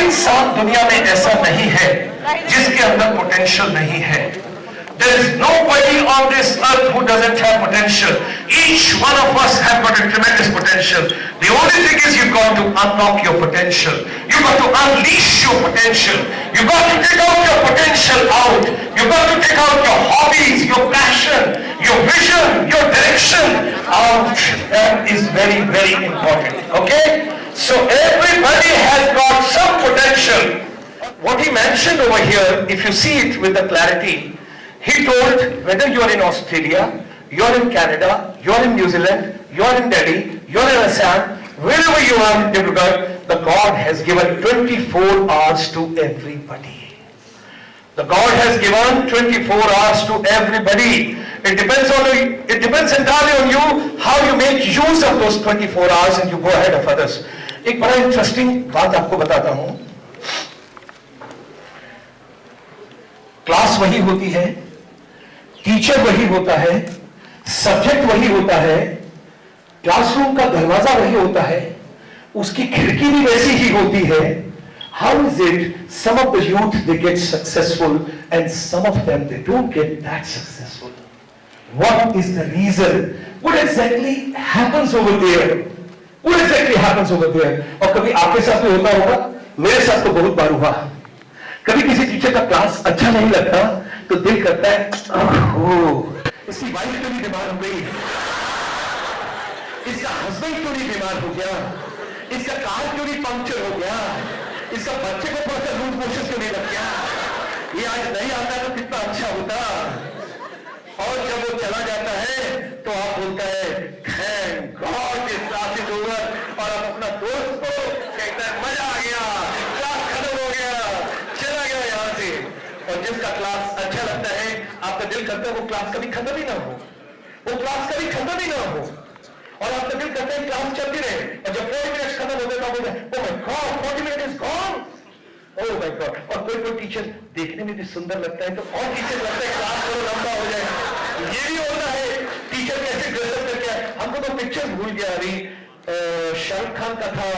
इंसान दुनिया में ऐसा नहीं है जिसके अंदर पोटेंशियल नहीं है। There is nobody on this earth who doesn't have potential. Each one of us have got a tremendous potential. The only thing is you've got to unlock your potential. You've got to unleash your potential. You've got to take out your potential out. You've got to take out your hobbies, your passion, your vision, your direction out. That is very, very important. Okay? So everybody has got some potential. What he mentioned over here, if you see it with the clarity, he told whether you are in Australia, you are in Canada, you are in New Zealand, you are in Delhi, you are in Assam, wherever you are in Dibrugarh, the God has given 24 hours to everybody. The God has given 24 hours to everybody. It depends entirely on you how you make use of those 24 hours and you go ahead of others. एक बड़ा interesting बात आपको बताता हूं। Class वही होती है, teacher वही होता है, सब्जेक्ट वही होता है, क्लासरूम का दरवाजा वही होता है, उसकी खिड़की भी वैसी ही होती है। How is it some of the youth they get successful and some of them they don't get that successful? What is the reason? What exactly happens over there? What exactly happens over there? और कभी आपके साथ भी होता होगा, मेरे साथ तो बहुत बार हुआ। कभी किसी टीचर का क्लास अच्छा नहीं लगता तो दिल करता है इसकी वाइफ क्यों नहीं बीमार हो गई, इसका हस्बैंड क्यों नहीं बीमार हो गया, इसका कार क्यों नहीं पंक्चर हो गया, इसका बच्चे को थोड़ा सा लूज मोशन क्यों नहीं लग गया, ये आज नहीं आता तो कितना अच्छा होता। और जब वो चला जाता है तो आप बोलता है thank God this class is over, और आप अपना दोस्त को कहता है मजा आ गया, क्लास खत्म हो गया, चला गया यहां से। और जिसका क्लास अच्छा लगता है आपका दिल करता है वो क्लास कभी खत्म ही ना हो, वो क्लास कभी खत्म ही ना हो, और आपका दिल करता है क्लास चलती रहे। और जब 40 मिनट खत्म हो गया बोलते हैं oh my God 40 minute is gone, oh my God. और कोई टीचर देखने में भी सुंदर लगता है तो और टीचर लगता है क्लास थोड़ा लंबा हो जाए। ये भी होता है टीचर कैसे ड्रेसअप करके आए, हमको तो पिक्चर भूल गया अभी, शाहरुख खान का था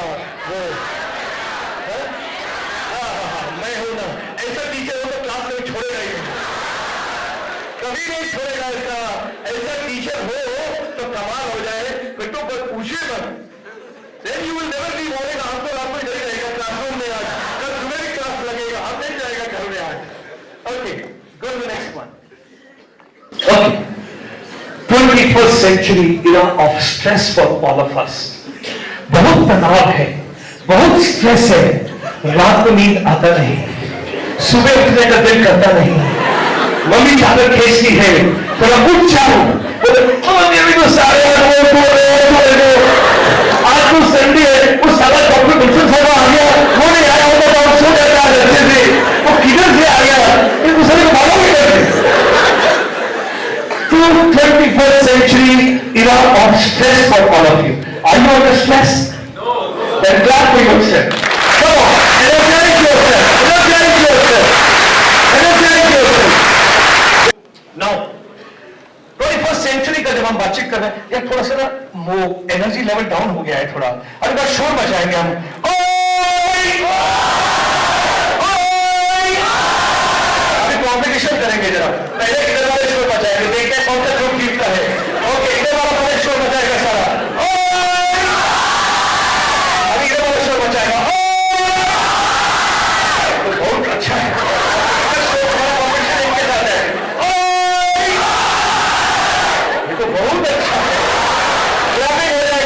वो, मैं हूं ना, ऐसा टीचर हो तो क्लास में छोड़ेगा ही कभी नहीं छोड़ेगा। इसका ऐसा टीचर हो तो कमाल हो जाए, फिर तो कोई पूछे मत, then you will never be boring। आपको रात में चले जाएगा क्लासरूम में, आज कल सुबह भी क्लास लगेगा, आप नहीं जाएगा घर में आज। Okay, go to the next one. Okay, 21st century era of stress for all of us. बहुत तनाव है, बहुत स्ट्रेस है, रात को नींद आता नहीं, सुबह उठने का दिल करता नहीं, मम्मी चादर खींचती है थोड़ा उठ जाओ, बोले तो सारे आज तो संडे है, उस साला डॉक्टर गुलशन शर्मा आ गया, वो नहीं आया होता तो आप सो जाता है अच्छे से, वो किधर से आ गया, एक दूसरे को मालूम ही करते। 21st century era of stress for all of you. Are you under stress? No. Then clap for yourself. Come on, energize yourself. Energize yourself. Energize yourself. Now, 21st century का जब हम बातचीत कर रहे हैं, यार थोड़ा सा ना वो एनर्जी लेवल डाउन हो गया है थोड़ा, अरे बात शोर मचाएंगे हम, अभी कॉम्पिटिशन करेंगे जरा, पहले इधर वाले शोर मचाएंगे, देखते हैं कौन सा ग्रुप जीतता है। ओके, इधर वाला पहले शोर मचाएगा सारा, अभी इधर वाला शोर मचाएगा, तो बहुत अच्छा है, कॉम्पिटिशन इनके साथ है, ये तो बहुत अच्छा है। क्लैपिंग हो जाए,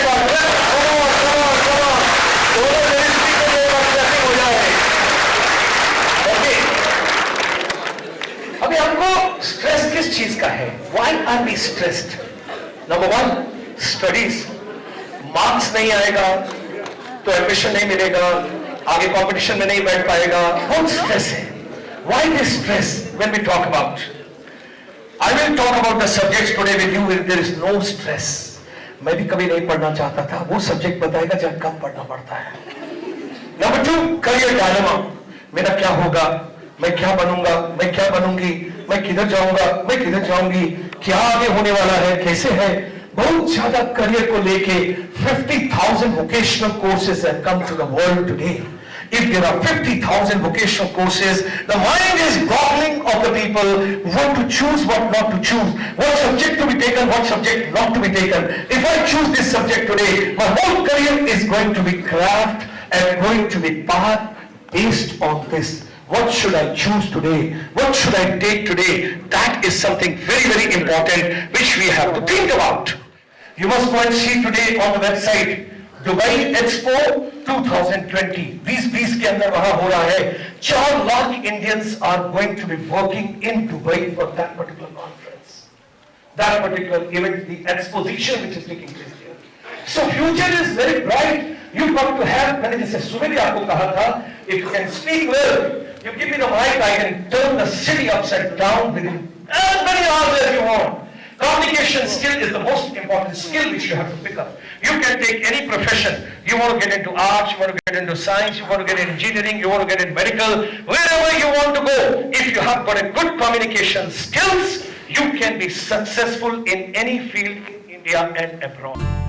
दोनों क्लैपिंग हो जाए। ओके, अभी हमको स्ट्रेस किस चीज का है? Why are we stressed? Number one, studies, marks नहीं आएगा तो एडमिशन नहीं मिलेगा, आगे कंपटीशन में नहीं बैठ पाएगा, बहुत स्ट्रेस है। Why this stress when we talk about? I will talk about the subjects today with you where there is no stress. मैं भी कभी नहीं पढ़ना चाहता था, वो सब्जेक्ट बताएगा जब कम पढ़ना पड़ता है। नंबर 2, करियर डायलेमा, मेरा क्या होगा, मैं क्या बनूंगा, मैं क्या बनूंगी, मैं किधर जाऊंगा, मैं किधर जाऊंगी, क्या आगे होने वाला है, कैसे है। बहुत ज्यादा करियर को लेके 50,000 vocational courses have come to the world today. If there are 50,000 vocational courses, the mind is boggling of the people what to choose, what not to choose, what subject to be taken, what subject not to be taken. If I choose this subject today, my whole career is going to be craft and going to be path based on this. What should I choose today? What should I take today? That is something very, very important which we have to think about. You must go and see today on the website Dubai Expo 2020. 2020 के अंदर वहाँ हो रहा है. 4 lakh Indians are going to be working in Dubai for that particular conference, that particular event, the exposition which is taking place here. So future is very bright. You got to have, मैंने जैसे सुबह भी आपको कहा था, if you can speak well, you give me the mic, I can turn the city upside down within as many hours as you want. Communication skill is the most important skill which you have to pick up. You can take any profession. You want to get into arts, you want to get into science, you want to get into engineering, you want to get in medical, wherever you want to go. If you have got a good communication skills, you can be successful in any field in India and abroad.